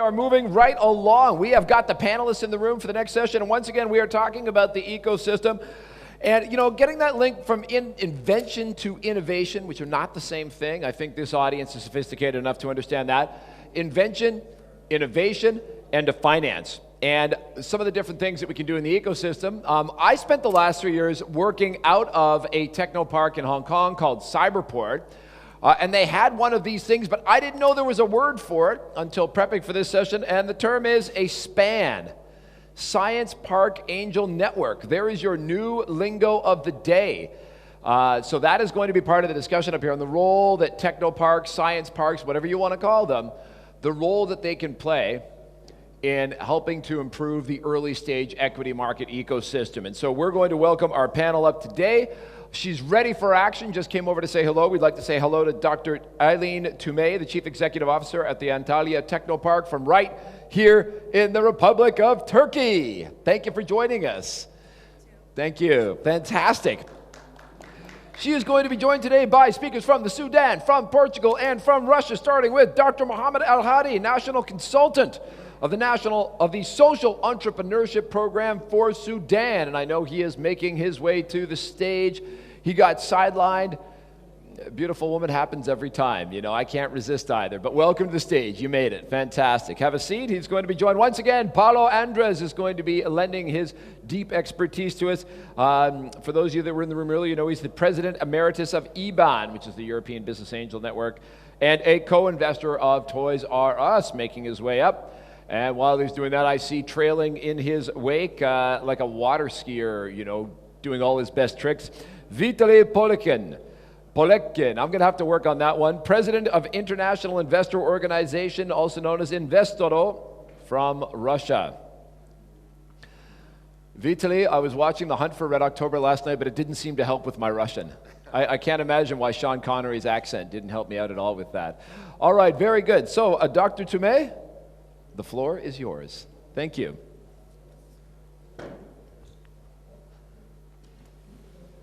are moving right along. We have got the panelists in the room for the next session, and once again, we are talking about the ecosystem. And, you know, getting that link from invention to innovation, which are not the same thing. I think this audience is sophisticated enough to understand that. Invention, innovation, and to finance. And some of the different things that we can do in the ecosystem. I spent the last 3 years working out of a technopark in Hong Kong called Cyberport. And they had one of these things, but I didn't know there was a word for it until prepping for this session, and the term is a SPAN, Science Park Angel Network. There is your new lingo of the day. So that is going to be part of the discussion up here on the role that technoparks, science parks, whatever you want to call them, the role that they can play in helping to improve the early stage equity market ecosystem. And so we're going to welcome our panel up today. She's ready for action, just came over to say hello. We'd like to say hello to Dr. Eileen Toumé, the Chief Executive Officer at the Antalya Technopark from right here in the Republic of Turkey. Thank you for joining us. Thank you. Fantastic. She is going to be joined today by speakers from the Sudan, from Portugal, and from Russia, starting with Dr. Mohammed Al-Hadi, National Consultant of the Social Entrepreneurship Program for Sudan. And I know he is making his way to the stage. He got sidelined. A beautiful woman happens every time. You know, I can't resist either. But welcome to the stage. You made it. Fantastic. Have a seat. He's going to be joined once again. Paulo Andres is going to be lending his deep expertise to us. For those of you that were in the room earlier, you know he's the President Emeritus of EBAN, which is the European Business Angel Network, and a co-investor of Toys R Us, making his way up. And while he's doing that, I see trailing in his wake like a water skier, you know, doing all his best tricks, Vitaly Polekin, I'm going to have to work on that one. President of International Investor Organization, also known as Investoro, from Russia. Vitaly, I was watching The Hunt for Red October last night, but it didn't seem to help with my Russian. I can't imagine why Sean Connery's accent didn't help me out at all with that. All right, very good. So, Dr. Toumé, the floor is yours. Thank you.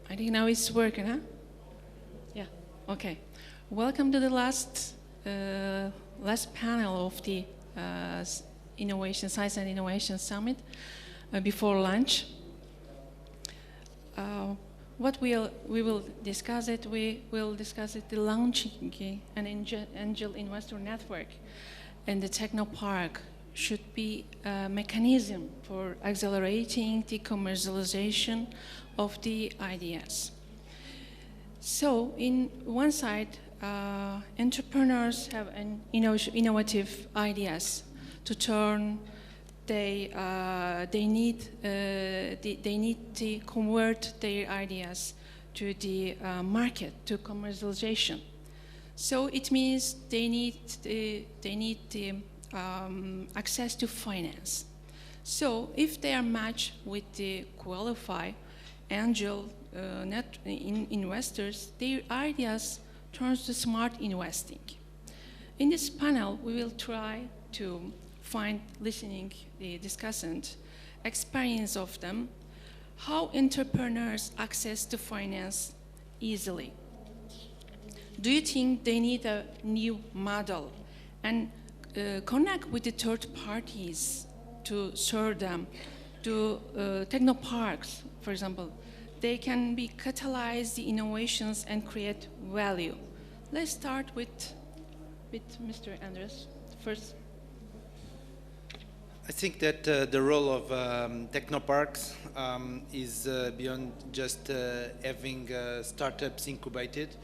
I think now it's working, huh? Yeah, okay. Welcome to the last panel of the Science and Innovation Summit before lunch. What we will discuss it, the launching an angel investor network. And the Technopark should be a mechanism for accelerating the commercialization of the ideas. So, in one side, entrepreneurs have innovative ideas to turn. They need to convert their ideas to the market, to commercialization. So it means they need access to finance. So if they are matched with the qualified angel investors, their ideas turns to smart investing. In this panel, we will try to find, listening the discussant, experience of them, how entrepreneurs access to finance easily. Do you think they need a new model and connect with the third parties to serve them? To technoparks, for example, they can be catalyze the innovations and create value. Let's start with Mr. Andres first. I think that the role of technoparks is beyond just having startups incubated,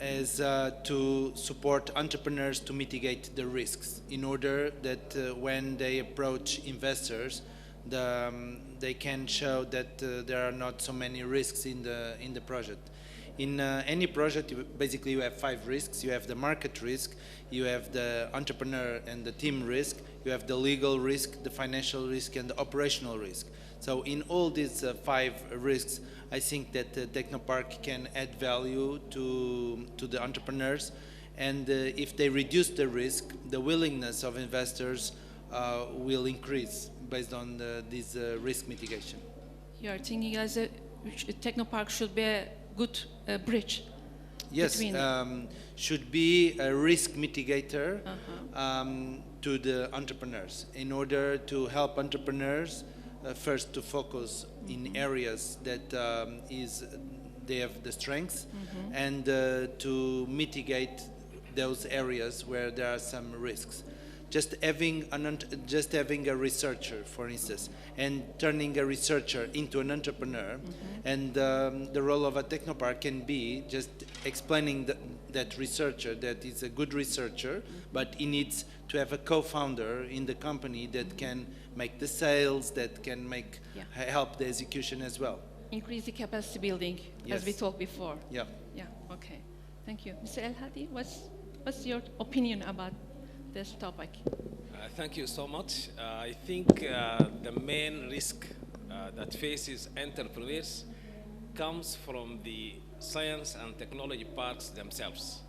is to support entrepreneurs to mitigate the risks in order that when they approach investors, they can show that there are not so many risks in the project. In any project, basically you have 5 risks. You have the market risk, you have the entrepreneur and the team risk, you have the legal risk, the financial risk, and the operational risk. So in all these 5 risks, I think that Technopark can add value to the entrepreneurs, and if they reduce the risk, the willingness of investors will increase based on this risk mitigation. You are thinking as a Technopark should be a good bridge. Yes, should be a risk mitigator, to the entrepreneurs in order to help entrepreneurs first to focus in areas that they have the strengths, and to mitigate those areas where there are some risks. Just having a researcher, for instance, and turning a researcher into an entrepreneur, and the role of a technopark can be just explaining that researcher that is a good researcher, but he needs to have a co-founder in the company that can make the sales, that can make help the execution as well. Increase the capacity building, as we talked before. Yeah. Yeah. Okay. Thank you, Mr. El Hadi. What's your opinion about this topic? Thank you so much. I think the main risk that faces entrepreneurs comes from the science and technology parks themselves.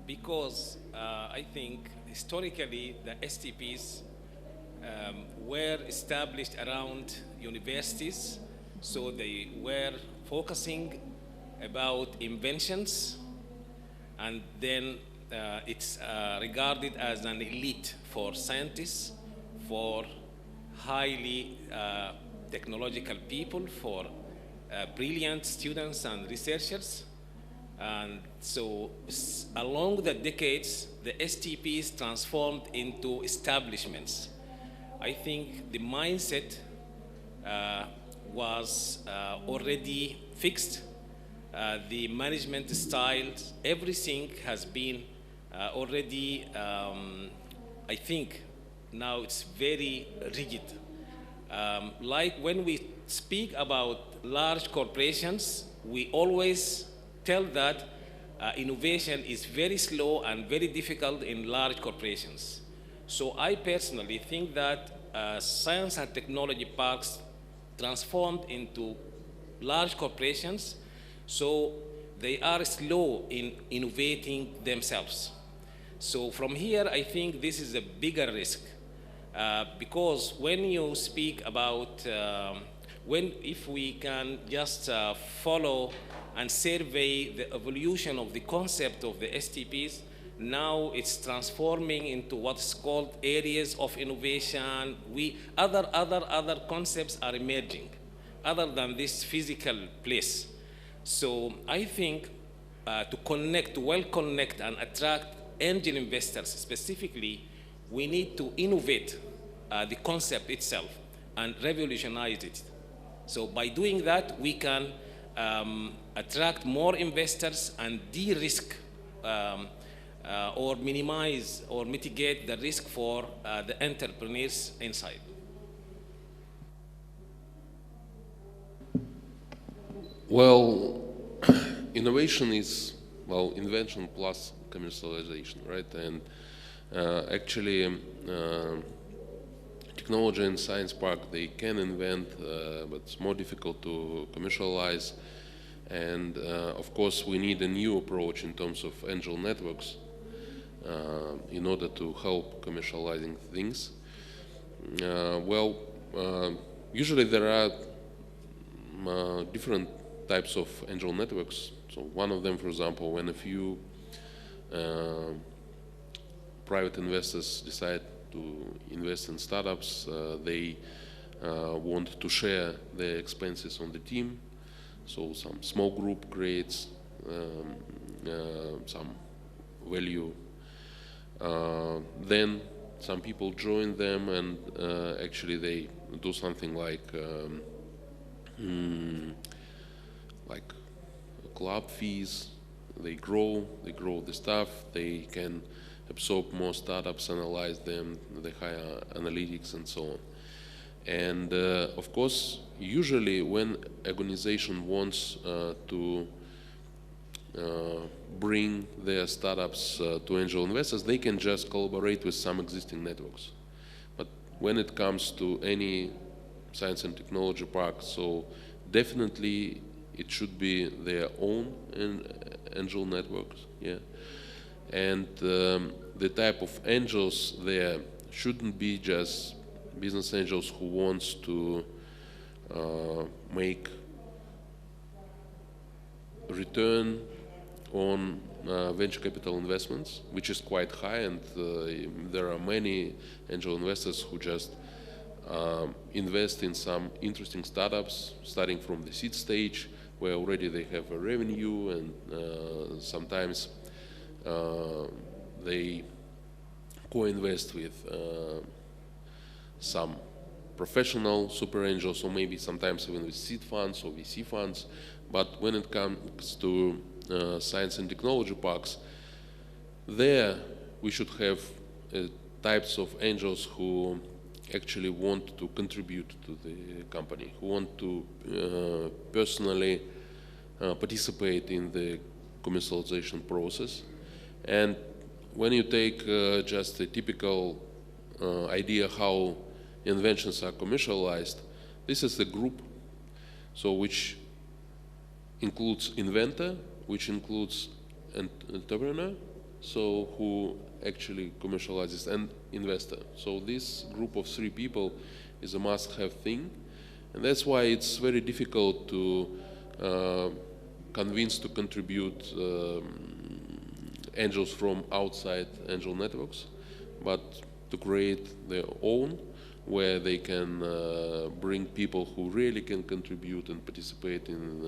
Because I think historically the STPs were established around universities, so they were focusing about inventions, and then it's regarded as an elite for scientists, for highly technological people, for brilliant students and researchers. And so along the decades, the STPs transformed into establishments. I think the mindset was already fixed. The management styles, everything has been already, I think now it's very rigid. Like when we speak about large corporations, we always tell that innovation is very slow and very difficult in large corporations. So I personally think that science and technology parks transformed into large corporations, so they are slow in innovating themselves. So from here, I think this is a bigger risk, because when you speak about, if we can just follow and survey the evolution of the concept of the STPs, now it's transforming into what's called areas of innovation. Other concepts are emerging, other than this physical place. So I think to well connect and attract angel investors specifically, we need to innovate the concept itself and revolutionize it. So by doing that, we can attract more investors and de-risk or minimize or mitigate the risk for the entrepreneurs inside. Well, innovation is, well, invention plus commercialization, right? And actually, technology and science park, they can invent, but it's more difficult to commercialize. And of course, we need a new approach in terms of angel networks in order to help commercializing things. Usually there are different types of angel networks. So one of them, for example, when a few private investors decide to invest in startups, they want to share their expenses on the team. So some small group creates some value. Then some people join them, and actually they do something like club fees. They grow the staff. They can absorb more startups, analyze them, they hire analytics and so on. And of course, usually when organization wants to bring their startups to angel investors, they can just collaborate with some existing networks. But when it comes to any science and technology park, so definitely it should be their own angel networks, yeah. And the type of angels there shouldn't be just business angels who wants to make return on venture capital investments, which is quite high, and there are many angel investors who just invest in some interesting startups, starting from the seed stage, where already they have a revenue, and sometimes they co-invest with some professional super angels, or maybe sometimes even with seed funds or VC funds. But when it comes to science and technology parks, there we should have types of angels who actually want to contribute to the company, who want to personally participate in the commercialization process. And when you take just a typical idea how inventions are commercialized, this is the group, so which includes inventor, which includes an entrepreneur, so who actually commercializes, and investor. So this group of three people is a must-have thing, and that's why it's very difficult to convince to contribute angels from outside angel networks, but to create their own, where they can bring people who really can contribute and participate in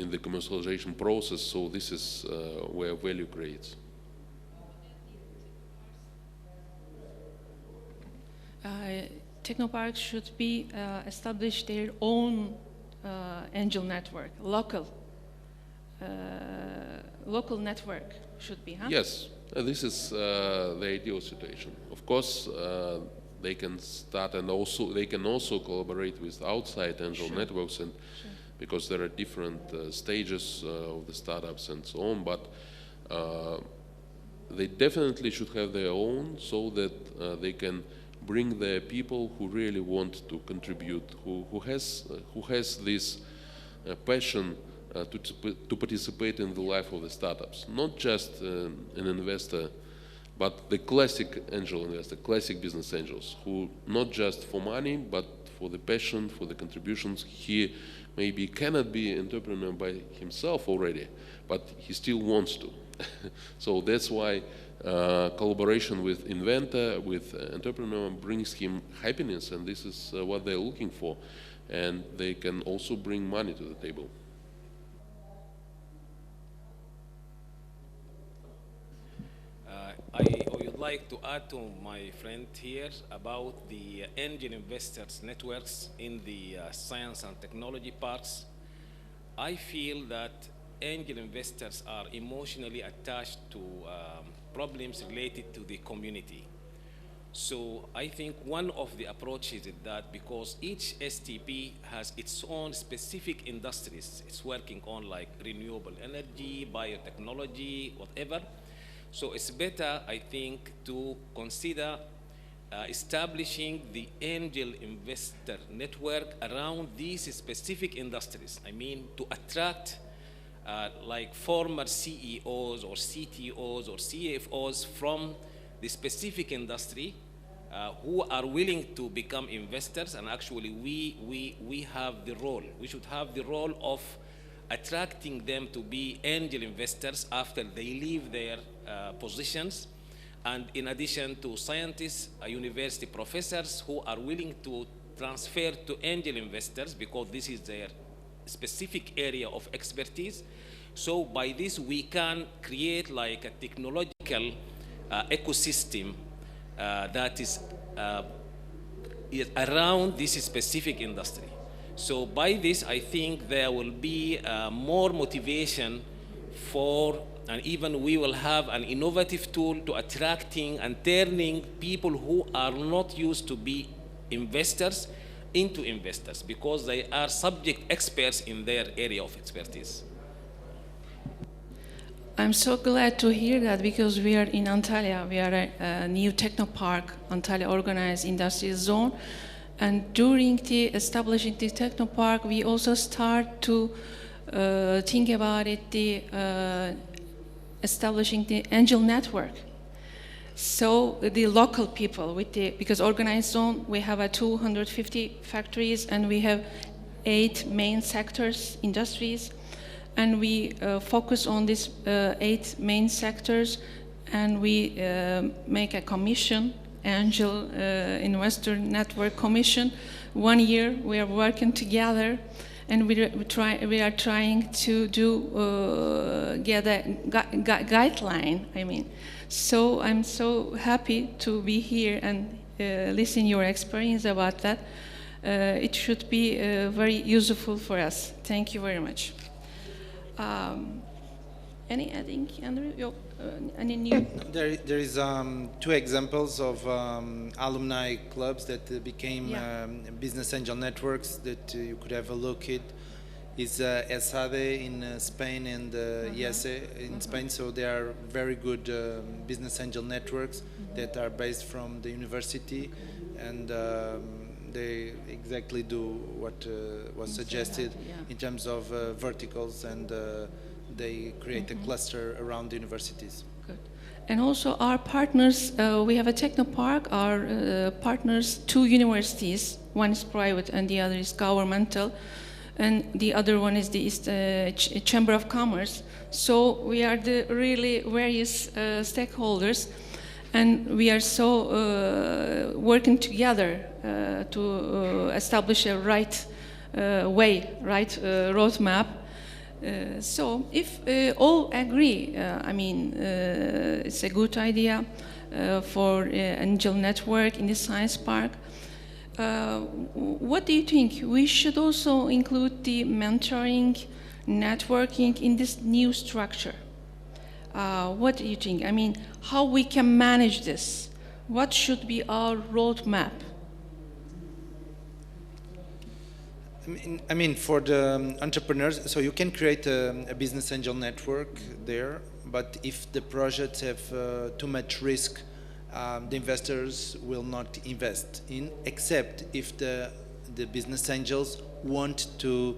the commercialization process. So this is where value creates. Technoparks should be establish their own angel network, local network should be, huh? Yes, this is the ideal situation. Of course, they can start, and also they can also collaborate with outside angel networks, and because there are different stages of the startups and so on. But they definitely should have their own, so that they can bring the people who really want to contribute, who has this passion to participate in the life of the startups. Not just an investor, but the classic angel investor, classic business angels, who not just for money, but for the passion, for the contributions. He maybe cannot be an entrepreneur by himself already, but he still wants to. So that's why collaboration with inventor, with entrepreneur, brings him happiness, and this is what they're looking for. And they can also bring money to the table. I would like to add to my friend here about the angel investors networks in the science and technology parks. I feel that angel investors are emotionally attached to problems related to the community. So I think one of the approaches is that because each STP has its own specific industries it's working on, like renewable energy, biotechnology, whatever. So it's better, I think, to consider establishing the angel investor network around these specific industries. I mean, to attract like former CEOs or CTOs or CFOs from the specific industry who are willing to become investors. And actually we have the role, we should have the role of attracting them to be angel investors after they leave their positions. And in addition to scientists, university professors who are willing to transfer to angel investors because this is their specific area of expertise. So by this we can create like a technological ecosystem that is around this specific industry. So by this, I think there will be more motivation for, and even we will have an innovative tool to attracting and turning people who are not used to be investors into investors, because they are subject experts in their area of expertise. I'm so glad to hear that, because we are in Antalya. We are a new technopark, Antalya Organized Industry Zone. And during the establishing the technopark, we also start to think about it, establishing the angel network. So the local people, because organized zone, we have 250 factories and we have 8 main sectors, industries. and we focus on these 8 main sectors, and we make a commission, Angel Investor Network Commission. 1 year we are working together, and we are trying to get a guideline. I mean, so I'm so happy to be here and listen your experience about that. It should be very useful for us. Thank you very much. Any adding, Andrew? Any new? There is 2 examples of alumni clubs that became business angel networks that you could have a look at. Is ESADE in Spain and IESE in Spain, so they are very good business angel networks that are based from the university, and they exactly do what was suggested in terms of verticals, and they create a cluster around the universities. Good. And also our partners, we have a technopark, our partners, 2 universities, one is private and the other is governmental, and the other one is the Chamber of Commerce. So we are the really various stakeholders, and we are so working together to establish a right roadmap. So if all agree, I mean, it's a good idea for Angel Network in the Science Park. What do you think? We should also include the mentoring, networking in this new structure. What do you think? I mean, how we can manage this? What should be our roadmap? I mean, for the entrepreneurs, so you can create a business angel network there, but if the projects have too much risk, the investors will not invest in, except if the business angels want to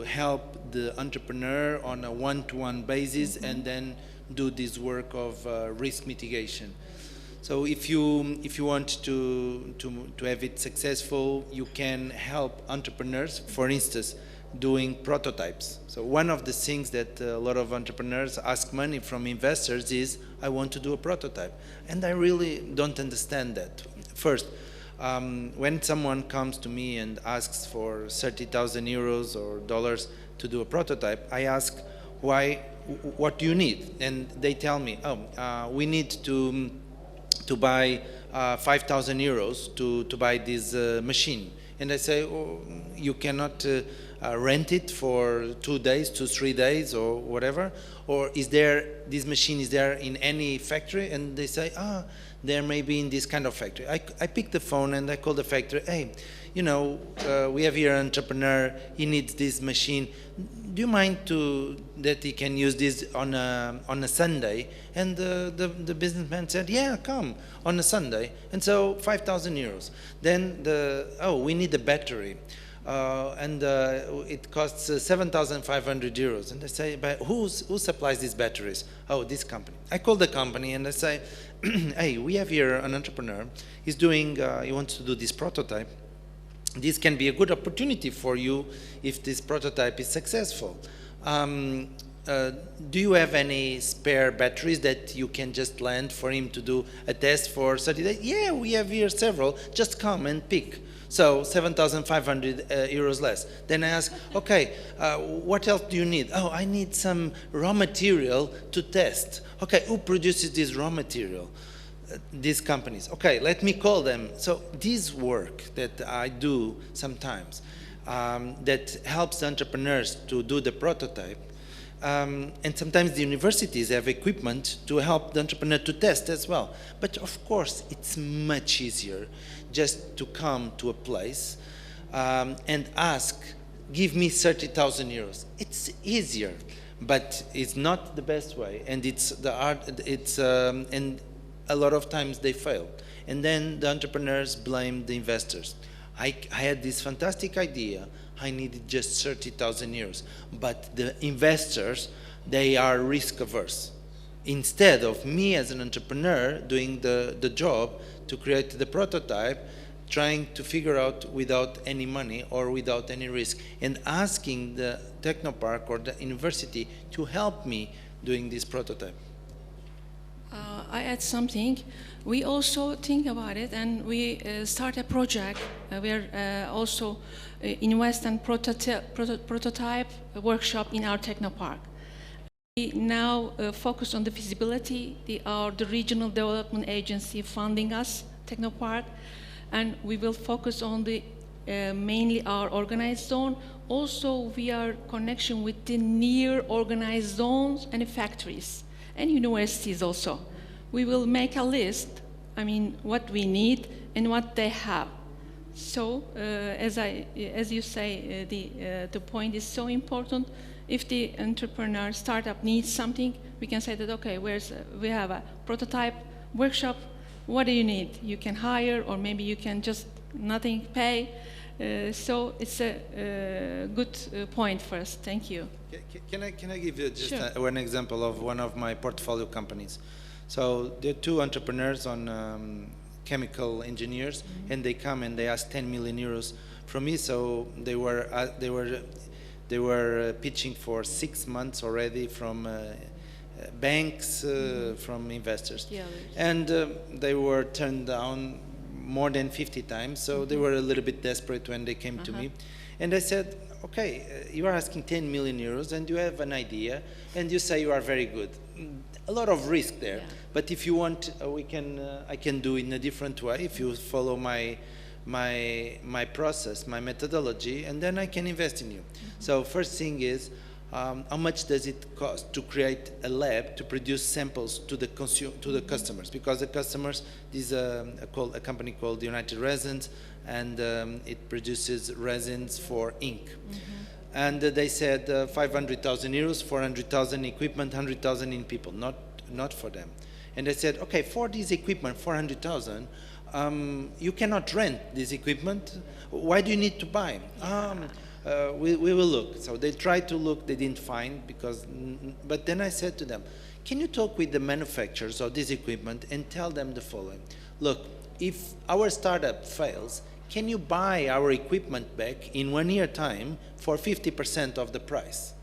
help the entrepreneur on a one-to-one basis and then do this work of risk mitigation. So if you want to have it successful, you can help entrepreneurs, for instance, doing prototypes. So one of the things that a lot of entrepreneurs ask money from investors is, I want to do a prototype. And I really don't understand that. First, when someone comes to me and asks for 30,000 euros or dollars to do a prototype, I ask, what do you need? And they tell me, we need to buy 5,000 euros to buy this machine. And I say, you cannot rent it for 2 days, 3 days, or whatever? Or is there, this machine is there in any factory? And they say, there may be in this kind of factory. I pick the phone and I call the factory, hey, you know, we have here an entrepreneur, he needs this machine. Do you mind that he can use this on a Sunday? And the businessman said, yeah, come on a Sunday. And so 5,000 euros. Then we need a battery. And it costs 7,500 euros. And I say, but who supplies these batteries? Oh, this company. I call the company and I say, hey, we have here an entrepreneur. He's doing, he wants to do this prototype. This can be a good opportunity for you if this prototype is successful. Do you have any spare batteries that you can just lend for him to do a test for 30 days? Yeah, we have here several. Just come and pick. So 7,500 euros less. Then I ask, okay, what else do you need? Oh, I need some raw material to test. Okay, who produces this raw material? These companies. Okay, let me call them. So this work that I do sometimes that helps entrepreneurs to do the prototype, and sometimes the universities have equipment to help the entrepreneur to test as well. But of course, it's much easier just to come to a place and ask, give me 30,000 euros. It's easier, but it's not the best way, and it's the art. And a lot of times they fail, and then the entrepreneurs blame the investors. I had this fantastic idea. I needed just 30,000 euros, but the investors, they are risk averse. Instead of me as an entrepreneur doing the job to create the prototype, trying to figure out without any money or without any risk, and asking the technopark or the university to help me doing this prototype. I add something. We also think about it, and we start a project. We are also invest in prototype workshop in our technopark. We now focus on the feasibility. The regional development agency funding us, technopark, and we will focus on the mainly our organized zone. Also, we are connection with the near organized zones and factories and universities also. We will make a list, I mean, what we need and what they have. So, as you say, the point is so important. If the entrepreneur startup needs something, we can say that, okay, we have a prototype workshop. What do you need? You can hire, or maybe you can just nothing pay. So it's a good point for us. Thank you. Can I give you just Sure. one example of one of my portfolio companies? So there are two entrepreneurs on chemical engineers, and they come and they ask 10 million euros from me. So they were pitching for 6 months already from banks, from investors, Yeah, and they were turned down more than 50 times. So they were a little bit desperate when they came to me, and I said, okay, you are asking 10 million euros and you have an idea and you say you are very good. A lot of risk there, Yeah. but if you want, I can do in a different way if you follow my process, my methodology, and then I can invest in you. So first thing is, how much does it cost to create a lab to produce samples to the customers? Because the customers, this is a company called United Resins, and it produces resins for ink. And they said 500,000 euros, 400,000 equipment, 100,000 in people, not for them. And I said, okay, for this equipment, 400,000, you cannot rent this equipment. Why do you need to buy? We will look. So they tried to look, they didn't find, but then I said to them, can you talk with the manufacturers of this equipment and tell them the following? Look, if our startup fails, can you buy our equipment back in 1 year time for 50% of the price?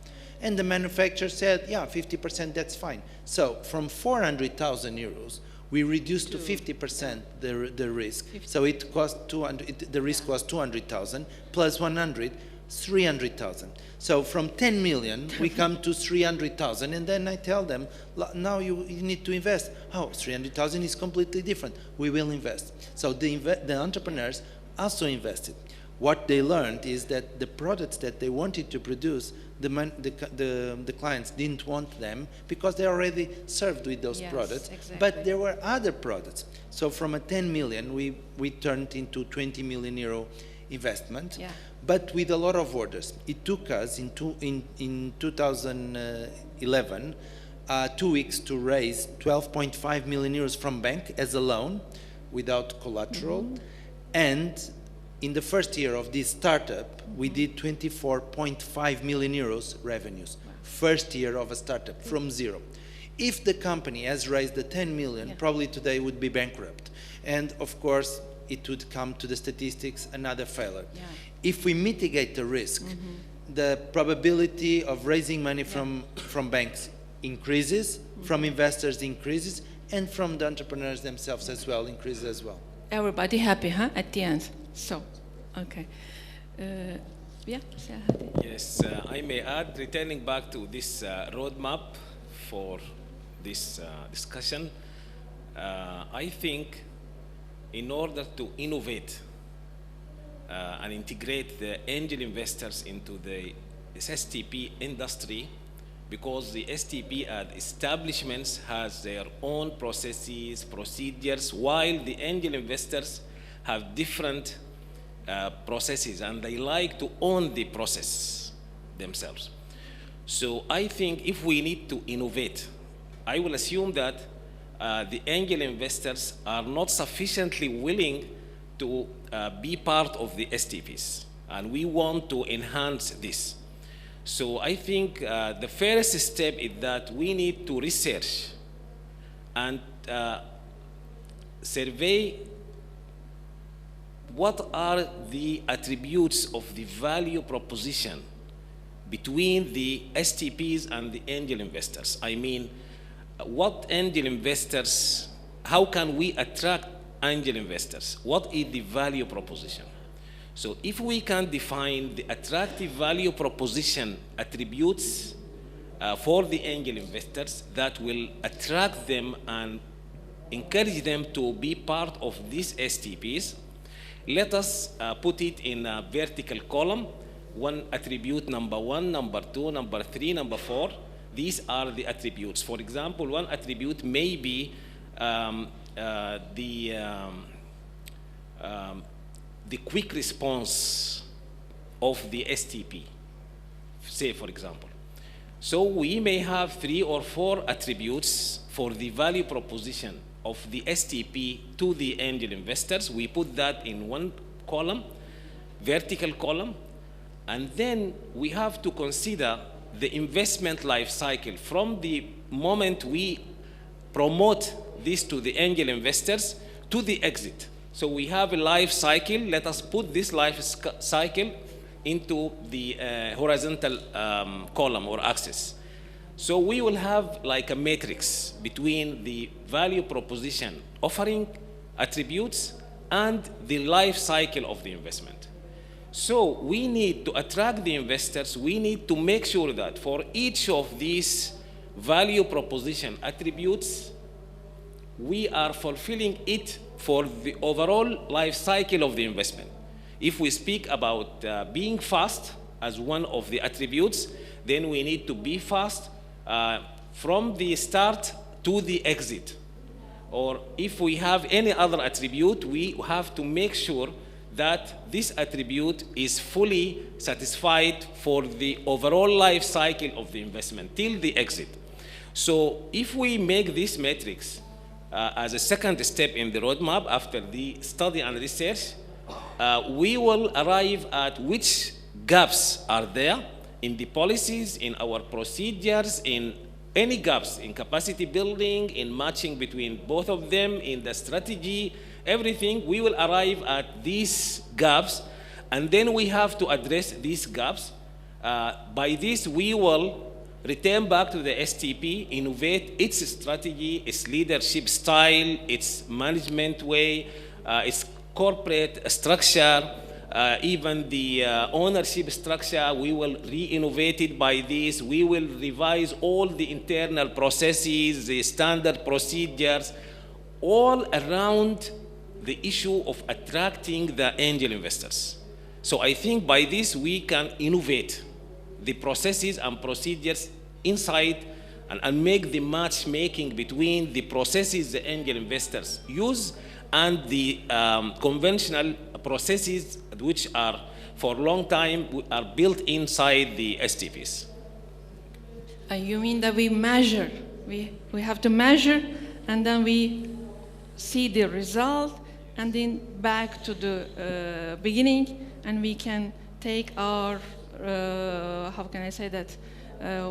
And the manufacturer said, yeah, 50%, that's fine. So from 400,000 euros, we reduced to 50% the risk. So it cost 200, the risk was 200,000 plus 100, 300,000. So from 10 million, we come to 300,000, and then I tell them, now you need to invest. Oh, 300,000 is completely different. We will invest. So the entrepreneurs also invested. What they learned is that the products that they wanted to produce, the clients didn't want them because they already served with those products. Exactly. But there were other products. So from a 10 million, we turned into 20 million euro investment, but with a lot of orders. It took us in 2011 2 weeks to raise 12.5 million euros from bank as a loan without collateral. And in the first year of this startup, we did 24.5 million euros revenues. First year of a startup from zero. If the company has raised the 10 million, probably today would be bankrupt. And of course, it would come to the statistics, another failure. If we mitigate the risk, the probability of raising money from banks increases, from investors increases, and from the entrepreneurs themselves as well increases as well. Everybody happy, huh? At the end. So, okay. Yes, I may add, returning back to this roadmap for this discussion, I think in order to innovate and integrate the angel investors into the STP industry, because the STP establishments has their own processes, procedures, while the angel investors have different processes, and they like to own the process themselves. So I think if we need to innovate, I will assume that the angel investors are not sufficiently willing to be part of the STPs, and we want to enhance this. So I think the first step is that we need to research and survey what are the attributes of the value proposition between the STPs and the angel investors? I mean, what angel investors, how can we attract angel investors? What is the value proposition? So if we can define the attractive value proposition attributes for the angel investors that will attract them and encourage them to be part of these STPs, let us put it in a vertical column. One attribute number 1, number 2, number 3, number 4. These are the attributes. For example, one attribute may be the quick response of the STP, say for example. So we may have 3 or 4 attributes for the value proposition of the STP to the angel investors. We put that in one column, vertical column, and then we have to consider the investment life cycle from the moment we promote this to the angel investors to the exit. So we have a life cycle. Let us put this life cycle into the horizontal column or axis. So we will have like a matrix between the value proposition offering attributes and the life cycle of the investment. So we need to attract the investors. We need to make sure that for each of these value proposition attributes, we are fulfilling it for the overall life cycle of the investment. If we speak about being fast as one of the attributes, then we need to be fast from the start to the exit. Or if we have any other attribute, we have to make sure that this attribute is fully satisfied for the overall life cycle of the investment till the exit. So if we make this matrix as a second step in the roadmap after the study and research, we will arrive at which gaps are there in the policies, in our procedures, in any gaps, in capacity building, in matching between both of them, in the strategy, everything. We will arrive at these gaps, and then we have to address these gaps. By this, we will return back to the STP, innovate its strategy, its leadership style, its management way, its corporate structure, even the ownership structure. We will re-innovate it by this. We will revise all the internal processes, the standard procedures, all around the issue of attracting the angel investors. So I think by this we can innovate the processes and procedures inside and make the matchmaking between the processes the angel investors use and the conventional processes which are for a long time are built inside the STPs. You mean that we measure? We have to measure, and then we see the result, and then back to the beginning, and we can take our, how can I say that,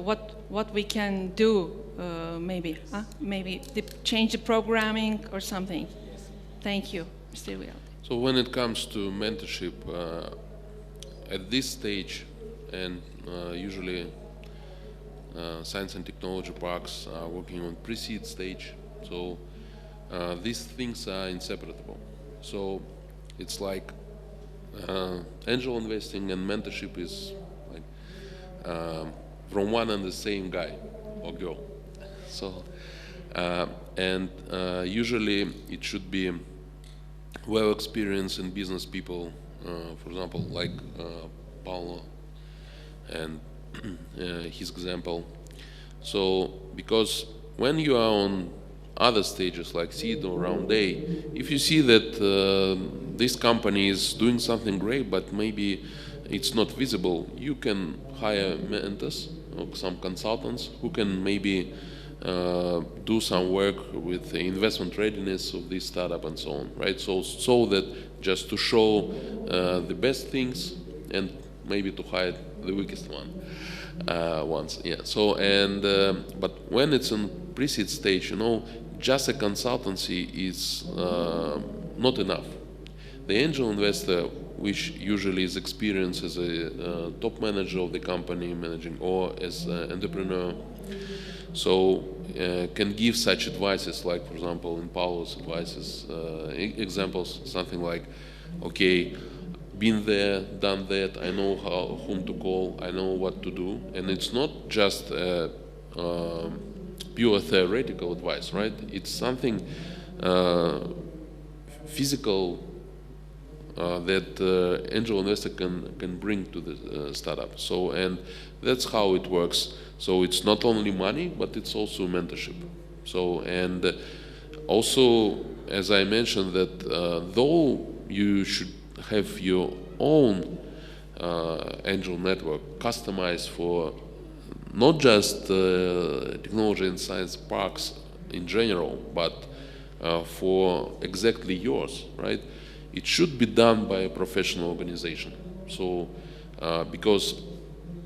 what we can do, maybe change the programming or something. Thank you, Mr. Will. So when it comes to mentorship, at this stage, and usually science and technology parks are working on pre-seed stage, so these things are inseparable. So it's like angel investing and mentorship is like from one and the same guy or girl. So and usually it should be well experienced in business people, for example, like Paulo and his example. So because when you are on other stages like seed or round A, if you see that this company is doing something great but maybe it's not visible, you can hire mentors or some consultants who can maybe do some work with the investment readiness of this startup and so on, right? So that just to show the best things and maybe to hide the weakest ones. Yeah. So and but when it's in pre-seed stage, you know, just a consultancy is not enough. the angel investor, which usually is experienced as a top manager of the company managing or as an entrepreneur, so can give such advices, like for example in Paulo's advices, examples, something like, okay, been there, done that, I know whom to call, I know what to do, and it's not just pure theoretical advice, right? It's something physical that angel investor can bring to the startup. So, and that's how it works. So it's not only money, but it's also mentorship. So, and also, as I mentioned, that though you should have your own angel network customized for not just technology and science parks in general, but for exactly yours, right? It should be done by a professional organization. So, because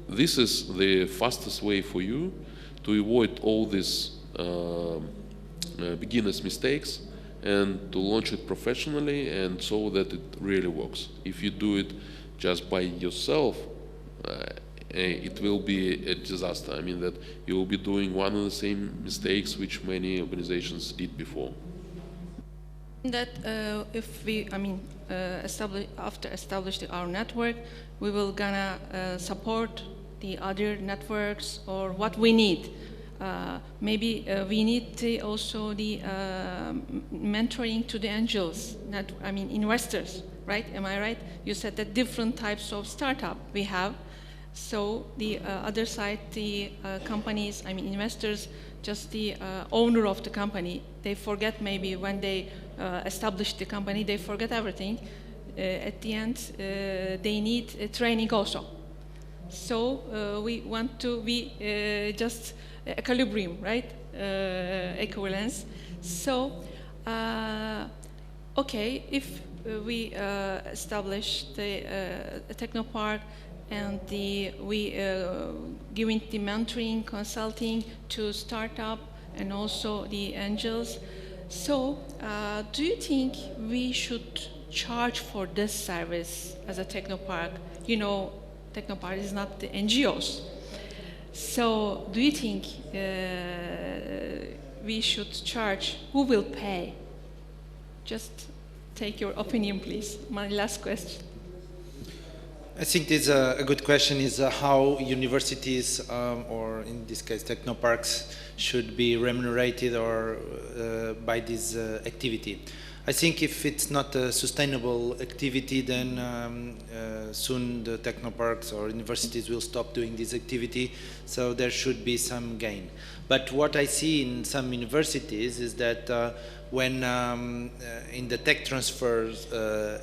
this is the fastest way for you to avoid all these beginner's mistakes and to launch it professionally and so that it really works. If you do it just by yourself, it will be a disaster. I mean that you will be doing one of the same mistakes which many organizations did before. That if we, after establishing our network, we will gonna support the other networks or what we need. Maybe we need also the mentoring to the angels, investors, right? Am I right? You said that different types of startup we have. So the other side, the companies, investors, just the owner of the company, they forget maybe when they establish the company, they forget everything. At the end, they need training also. So we want to be just equilibrium, right? Equivalence. So, okay, if we establish the technopark and we giving the mentoring, consulting to startup and also the angels. So, do you think we should charge for this service as a technopark? You know, technopark is not the NGOs. So, do you think we should charge? Who will pay? Just take your opinion, please. My last question. I think this a good question is how universities, or in this case technoparks, should be remunerated or by this activity. I think if it's not a sustainable activity, then soon the technoparks or universities will stop doing this activity, so there should be some gain. But what I see in some universities is that when in the tech transfer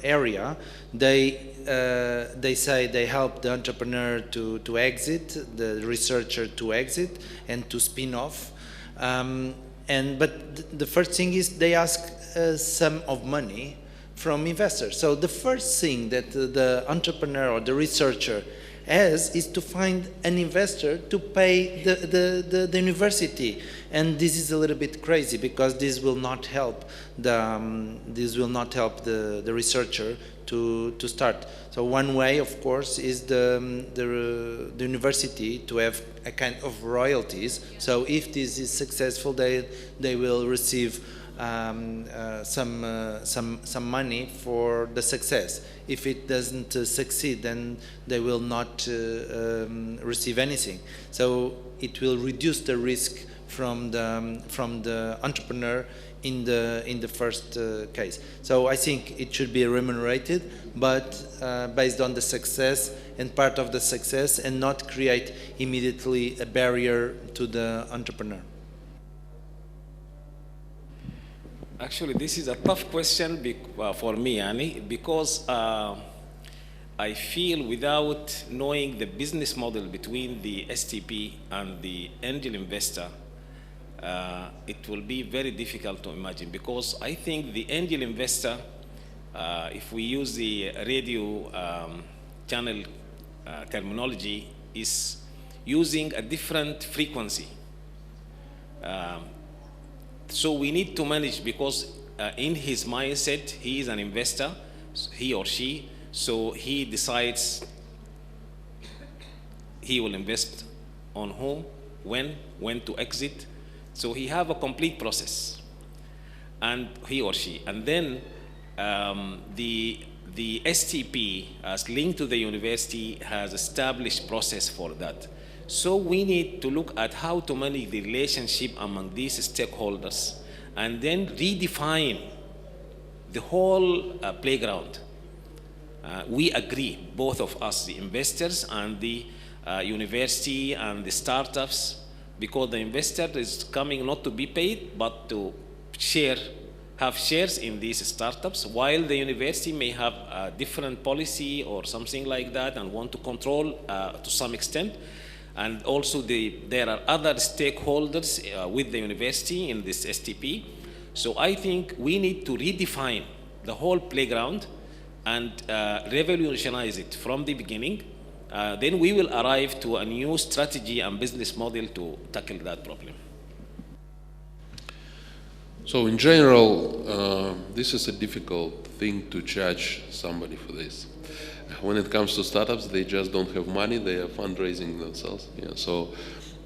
area, they say they help the entrepreneur to exit, the researcher to exit and to spin off. But the first thing is they ask a sum of money from investors. So the first thing that the entrepreneur or the researcher has is to find an investor to pay the university, and this is a little bit crazy because this will not help the researcher to start. So one way, of course, is the university to have a kind of royalties. So if this is successful, they will receive some money for the success. If it doesn't succeed, then they will not receive anything. So it will reduce the risk from the entrepreneur in the first case. So I think it should be remunerated, but based on the success and part of the success, and not create immediately a barrier to the entrepreneur. Actually, this is a tough question for me, Annie, because I feel without knowing the business model between the STP and the angel investor, it will be very difficult to imagine, because I think the angel investor, if we use the radio channel terminology, is using a different frequency. So we need to manage, because in his mindset, he is an investor. he or she. So he decides he will invest on whom, when to exit. So he have a complete process, and he or she. And then the STP, as linked to the university, has established process for that. So we need to look at how to manage the relationship among these stakeholders, and then redefine the whole playground. We agree, both of us, the investors and the university and the startups, because the investor is coming not to be paid, but to have shares in these startups, while the university may have a different policy or something like that and want to control to some extent. And also there are other stakeholders with the university in this STP. So I think we need to redefine the whole playground and revolutionize it from the beginning. Then we will arrive to a new strategy and business model to tackle that problem. So in general, this is a difficult thing to charge somebody for this. When it comes to startups, they just don't have money, they are fundraising themselves. Yeah, so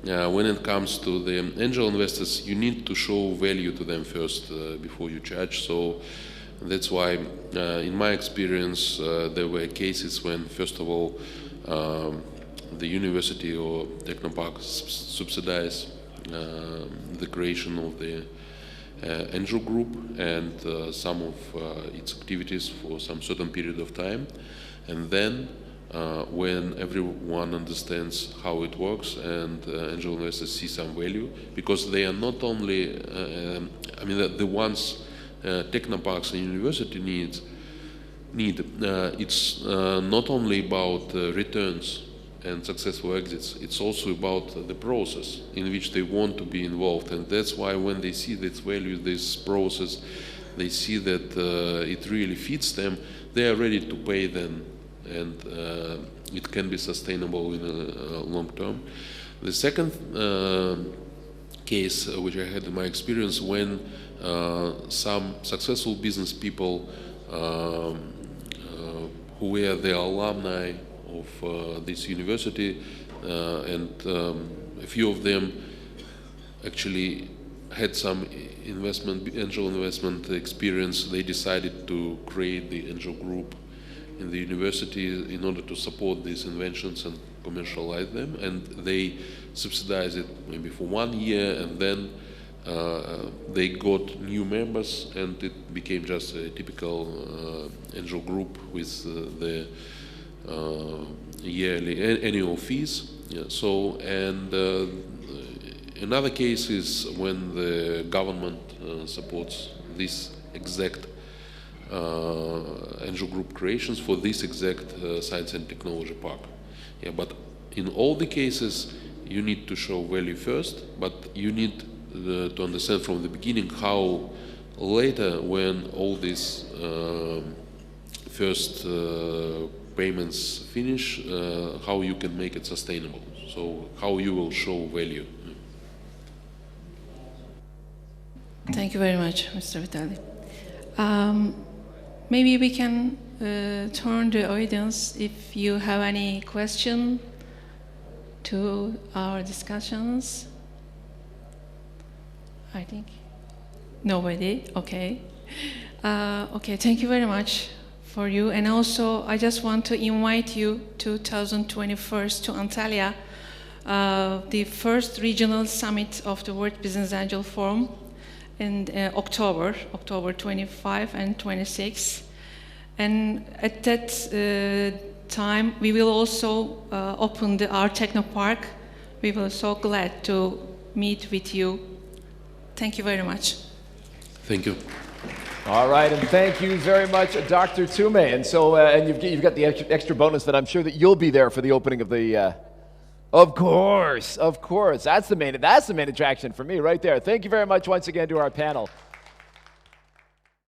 when it comes to the angel investors, you need to show value to them first before you charge. So that's why, in my experience, there were cases when, first of all, the university or technopark subsidize the creation of the angel group and some of its activities for some certain period of time. And then when everyone understands how it works and angel investors see some value, because they are not only, the ones technoparks and university need, it's not only about returns and successful exits, it's also about the process in which they want to be involved. And that's why when they see this value, this process, they see that it really fits them, they are ready to pay then, and it can be sustainable in a long term. The second case which I had in my experience, when some successful business people who were the alumni of this university, and a few of them actually had some angel investment experience, they decided to create the angel group in the university in order to support these inventions and commercialize them, and they subsidized it maybe for 1 year, and then they got new members, and it became just a typical angel group with the yearly annual fees. Yeah, so, and another case is when the government supports this exact angel group creations for this exact science and technology park. Yeah, but in all the cases, you need to show value first, but you need to understand from the beginning how later, when all these first payments finish, how you can make it sustainable. So how you will show value. Thank you very much, Mr. Vitali. Maybe we can turn the audience if you have any question to our discussions. I think nobody. Okay. Okay. Thank you very much for you. And also, I just want to invite you to 2021 to Antalya, the first regional summit of the World Business Angel Forum in October 25 and 26. And at that time, we will also open our Technopark. We will be so glad to meet with you. Thank you very much. Thank you. All right, and thank you very much, Dr. Tume. And so, and you've got the extra bonus that I'm sure that you'll be there for the opening of the. Of course. That's the main attraction for me right there. Thank you very much once again to our panel.